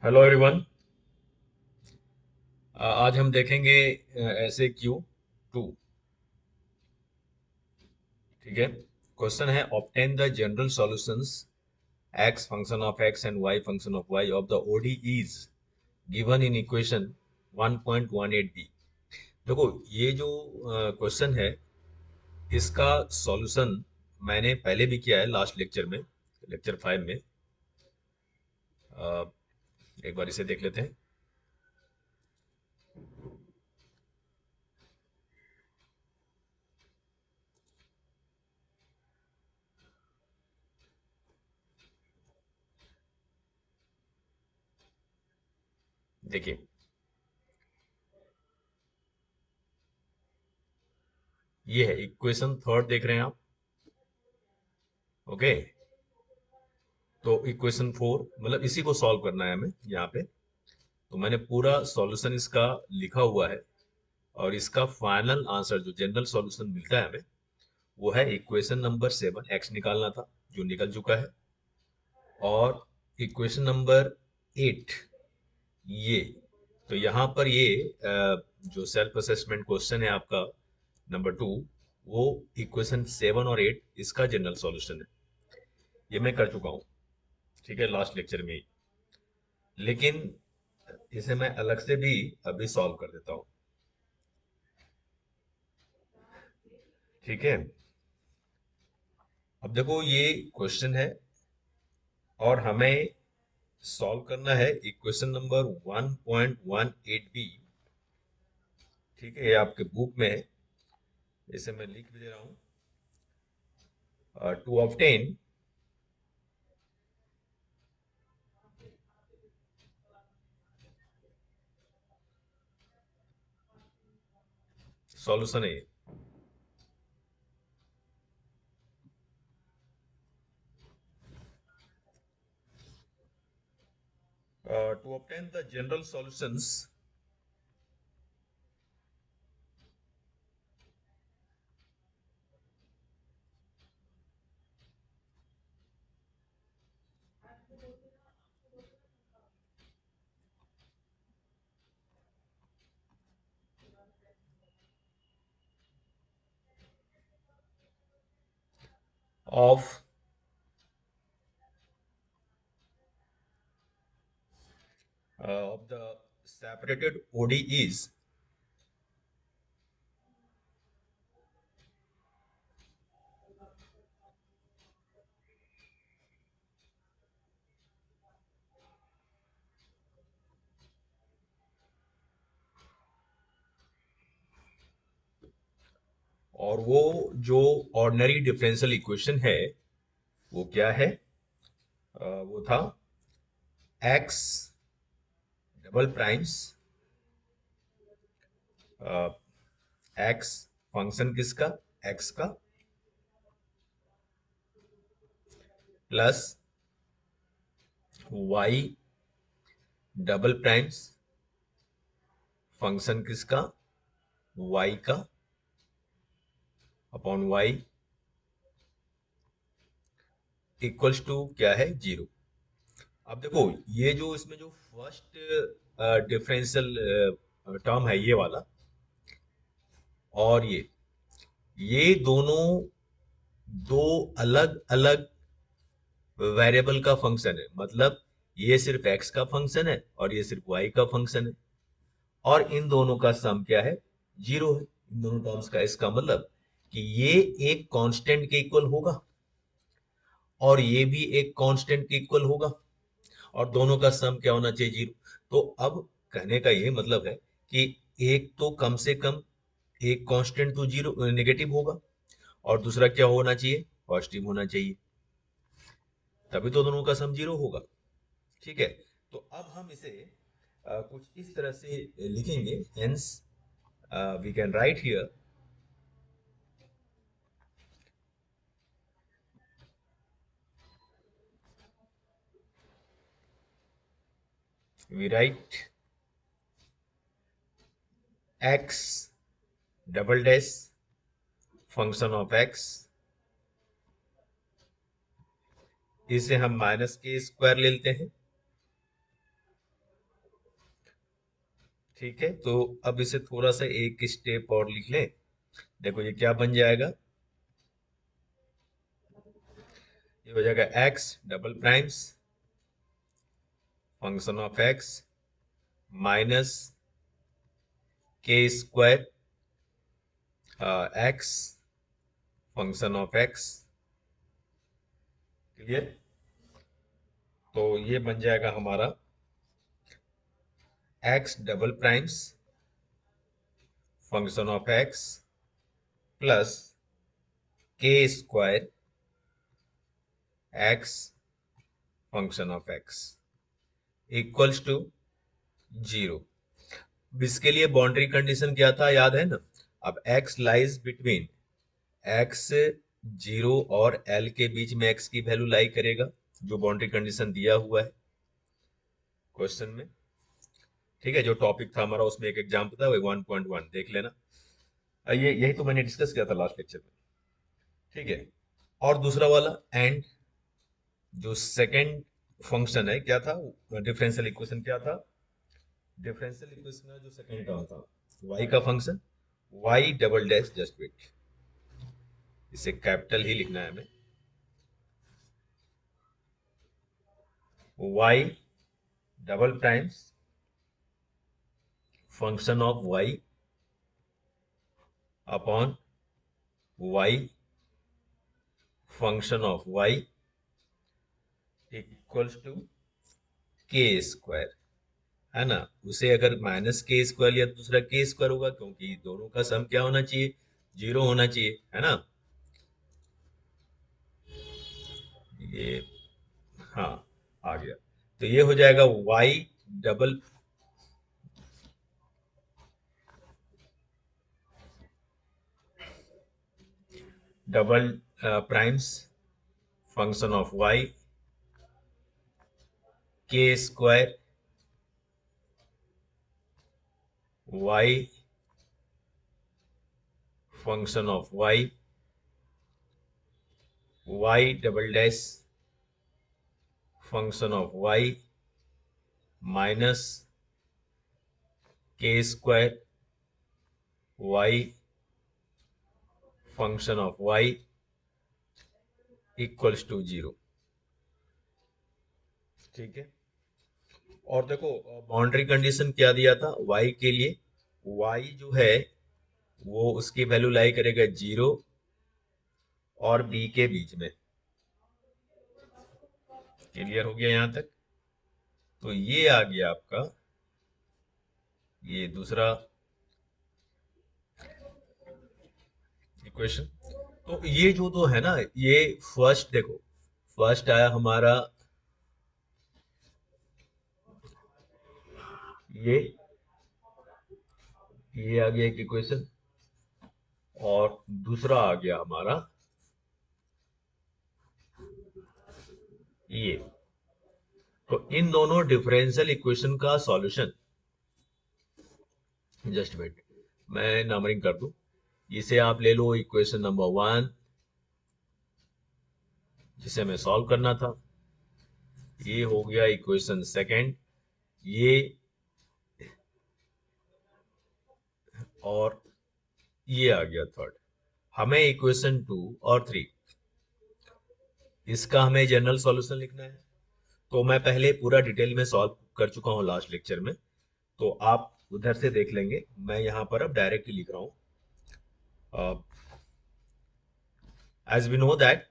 Hello everyone. आज हम देखेंगे ऐसे क्यू टू। ठीक है। क्वेश्चन है obtain the general solutions x function of x and y function of y of the ODEs given in equation 1.18 B. देखो, ये जो क्वेश्चन है इसका सॉल्यूशन मैंने पहले भी किया है लास्ट लेक्चर में, लेक्चर 5 में। अ, एक बार इसे देख लेते हैं। देखिए, ये है इक्वेशन थर्ड, देख रहे हैं आप। ओके। तो इक्वेशन फोर मतलब इसी को सॉल्व करना है हमें यहाँ पे। तो मैंने पूरा सॉल्यूशन इसका लिखा हुआ है, और इसका फाइनल आंसर जो जनरल सॉल्यूशन मिलता है हमें, वो है इक्वेशन नंबर 7। एक्स निकालना था जो निकल चुका है। और इक्वेशन नंबर 8, ये तो यहाँ पर ये जो सेल्फ असेसमेंट क्वेश्चन है आपका नंबर 2, वो इक्वेशन 7 और 8 इसका जनरल सॉल्यूशन है। ये मैं कर चुका हूँ, ठीक है, लास्ट लेक्चर में ही। लेकिन इसे मैं अलग से भी अभी सॉल्व कर देता हूँ। ठीक है। अब देखो, ये क्वेश्चन है और हमें सॉल्व करना है इक्वेशन नंबर 1.18 बी। ठीक है, ये आपके बुक में है, इसे मैं लिख भी दे रहा हूँ। टू ऑब्टेन सॉल्यूशन है। To obtain the general solutions of of the separated ODEs और वो जो ऑर्डिनरी डिफरेंशियल इक्वेशन है वो क्या है? वो था X double primes X function किसका, एक्स का, plus Y double primes function किसका, वाई का, अपॉन वाई इक्वल्स टू क्या है, जीरो। अब देखो, ये जो इसमें जो फर्स्ट डिफरेंशियल टर्म है ये वाला, और ये दोनों दो अलग अलग वेरिएबल का फंक्शन है। मतलब ये सिर्फ एक्स का फंक्शन है और ये सिर्फ वाई का फंक्शन है, और इन दोनों का सम क्या है, जीरो है, इन दोनों टर्म्स का। इसका मतलब कि ये एक कांस्टेंट के इक्वल होगा और ये भी एक कांस्टेंट के इक्वल होगा, और दोनों का सम क्या होना चाहिए, जीरो। तो अब कहने का ये मतलब है कि एक तो कम से कम एक कांस्टेंट तो जीरो नेगेटिव होगा, और दूसरा क्या होना चाहिए, पॉजिटिव होना चाहिए, तभी तो दोनों का सम जीरो होगा। ठीक है। तो अब हम इसे कुछ इस तरह से लिखेंगे। Hence we can write here, we write X double dash function of X, इसे हम माइनस के स्क्वायर ले लेते हैं, ठीक है, तो अब इसे थोड़ा सा एक स्टेप और लिख लें। देखो ये क्या बन जाएगा, ये हो जाएगा x double primes function of x minus k square x function of x. Clear? तो ये बन जाएगा हमारा x double primes function of x plus k square x function of x equals to zero. इसके लिए बाउंड्री कंडीशन क्या था, याद है ना? अब x lies between x zero और l के बीच में x की वैल्यू लाई करेगा, जो बाउंड्री कंडीशन दिया हुआ है क्वेश्चन में। ठीक है, जो टॉपिक था हमारा उसमें एक एग्जाम्पल था, वो 1.1 देख लेना। ये यही तो मैंने डिस्कस किया था लास्ट लेक्चर में। ठीक है, और दूसरा वाला एंड जो सेकंड फंक्शन है क्या था, डिफरेंशियल इक्वेशन क्या था, डिफरेंशियल इक्वेशन का जो सेकंड टर्म था y का function, y double dash, just wait, इसे कैपिटल ही लिखना है हमें, y double primes function of y upon y function of y equals to K square, है ना? उसे अगर माइनस के स्क्वायर लिया तो दूसरा के स्क्वायर होगा, क्योंकि दोनों का सम क्या होना चाहिए, जीरो होना चाहिए, है ना? ये, हाँ, आ गया। तो ये हो जाएगा y double double primes function of y k square y function of y double dash function of y minus k square y function of y equals to zero. ठीक है, और देखो बाउंड्री कंडीशन क्या दिया था y के लिए, y जो है वो उसकी वैल्यू लाई करेगा जीरो और b के बीच में। क्लियर हो गया यहां तक? तो ये आ गया आपका ये दूसरा इक्वेशन। तो ये जो तो है ना, ये फर्स्ट देखो, फर्स्ट आया हमारा ये ये आ गया एक इक्वेशन, और दूसरा आ गया हमारा ये। तो इन दोनों डिफरेंशियल इक्वेशन का सॉल्यूशन, जस्ट वेट, मैं नंबरिंग कर दूं। इसे आप ले लो इक्वेशन नंबर 1, जिसे हमें सॉल्व करना था। ये हो गया इक्वेशन सेकंड, ये, और ये आ गया थर्ड। हमें इक्वेशन 2 और 3, इसका हमें जनरल सॉल्यूशन लिखना है। तो मैं पहले पूरा डिटेल में सॉल्व कर चुका हूँ लास्ट लेक्चर में, तो आप उधर से देख लेंगे। मैं यहाँ पर अब डायरेक्टली लिख रहा हूँ। As we know that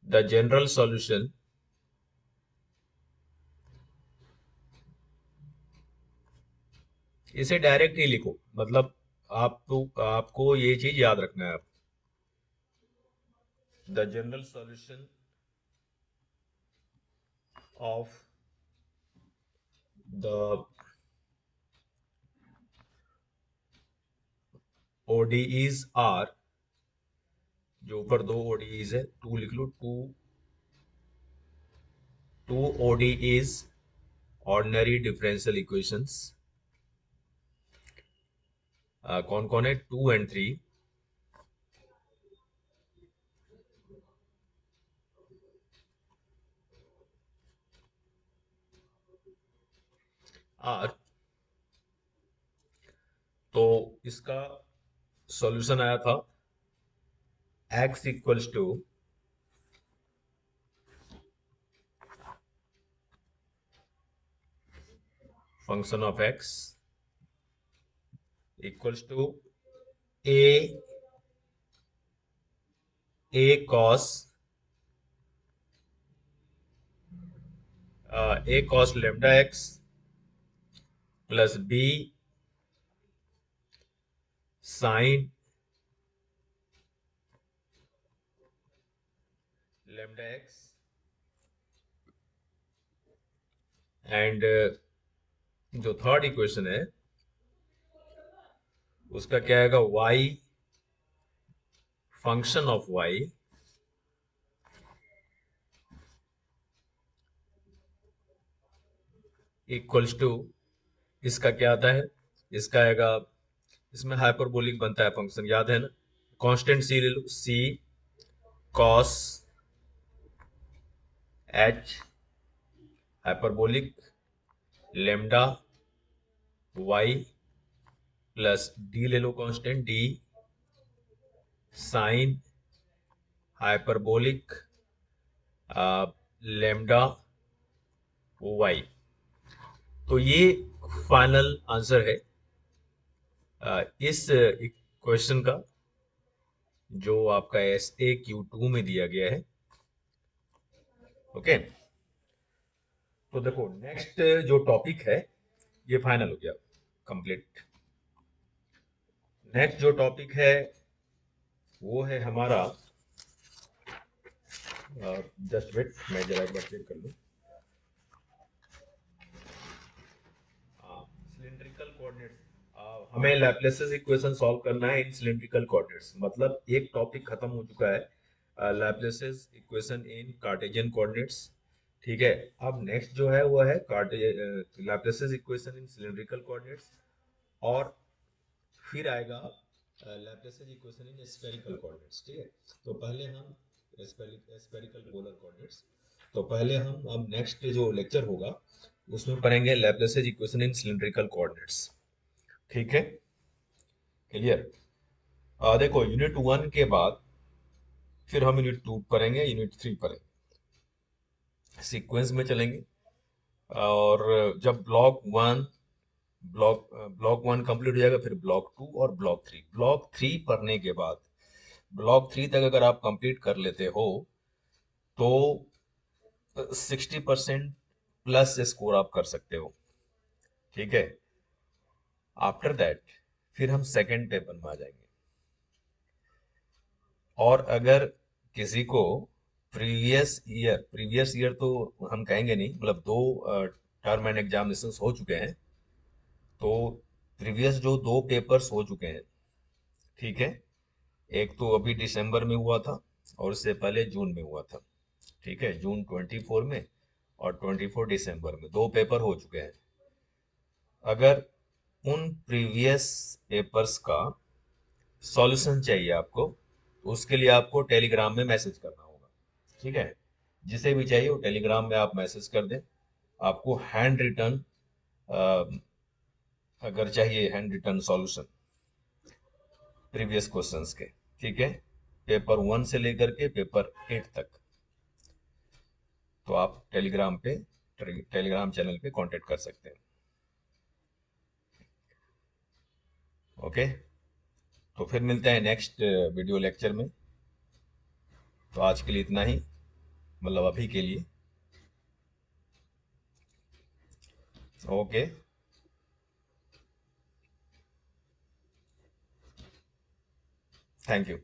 the general solution इसे डायरेक्ट ही लिखो, मतलब आप तो आपको ये चीज याद रखना है। The general solution of the ODEs are, जो ऊपर दो ODEs है, टू लिख लो, two ODEs ordinary differential equations कौन कौन है, 2 और 3। आर, तो इसका सॉल्यूशन आया था x equals to function of x equals to a cos a cos lambda x plus b sin lambda x and जो थर्ड इक्वेशन है उसका क्या आएगा, y function of y equals to, इसका क्या आता है, इसका आएगा, इसमें हाइपरबोलिक बनता है फंक्शन, याद है ना, कांस्टेंट सी ले लो, C cos H hyperbolic lambda y plus D ले लो constant D sine hyperbolic lambda y. तो ये फाइनल आंसर है इस क्वेश्चन का, जो आपका SAQ2 में दिया गया है। ओके, तो देखो नेक्स्ट जो टॉपिक है ये फाइनल हो गया, कंप्लीट। नेक्स्ट जो टॉपिक है वो है हमारा, जस्ट वेट मैं जरा एक बार चेक कर लूं, सिलिंड्रिकल कोऑर्डिनेट्स। हमें लैप्लेसेस इक्वेशन सॉल्व करना है इन सिलिंड्रिकल कोऑर्डिनेट्स, मतलब एक टॉपिक खत्म हो चुका है लैप्लेसेस इक्वेशन इन कार्टेशियन कोऑर्डिनेट्स। ठीक है, अब नेक्स्ट जो है वो है लैप्लेसेस इक्वेशन इन सिलिंड्रिकल कोऑर्डिनेट्स, और फिर आएगा लैप्लेसेस इक्वेशन इन स्फेरिकल कोऑर्डिनेट्स। ठीक है, तो पहले हम स्फेरिकल पोलर कोऑर्डिनेट्स, तो पहले हम अब नेक्स्ट जो लेक्चर होगा उसमें पढ़ेंगे लैप्लेसेस इक्वेशन इन सिलिंड्रिकल कोऑर्डिनेट्स। ठीक है, क्लियर। देखो यूनिट 1 के बाद फिर हम यूनिट 2 पढ़ेंगे, यूनिट 3 पढ़ेंगे, सीक्वेंस में चलेंगे। और जब ब्लॉक 1 कंप्लीट हो जाएगा, फिर ब्लॉक 2 और ब्लॉक 3 पढ़ने के बाद ब्लॉक 3 तक अगर आप कंप्लीट कर लेते हो तो 60% प्लस स्कोर आप कर सकते हो। ठीक है, आफ्टर दैट फिर हम सेकंड पेपर में आ जाएंगे। और अगर किसी को प्रीवियस ईयर तो हम कहेंगे नहीं, मतलब 2 टर्म एंड एग्जामिनेशन हो चुके हैं, तो प्रीवियस जो 2 पेपर्स हो चुके हैं, ठीक है, एक तो अभी दिसंबर में हुआ था और उससे पहले जून में हुआ था। ठीक है, जून 24 में और 24 दिसंबर में 2 पेपर हो चुके हैं। अगर उन प्रीवियस पेपर्स का सॉल्यूशन चाहिए आपको, तो उसके लिए आपको टेलीग्राम में मैसेज करना होगा। ठीक है, जिसे भी चाहिए वो टेलीग्राम में आप मैसेज कर दें। आपको हैंड रिटन, अगर चाहिए handwritten solution previous questions के, ठीक है, पेपर 1 से लेकर के पेपर 8 तक, तो आप टेलीग्राम चैनल पे कांटेक्ट कर सकते हैं। ओके, तो फिर मिलते हैं नेक्स्ट वीडियो लेक्चर में। तो आज के लिए इतना ही, मतलब अभी के लिए। Okay, thank you.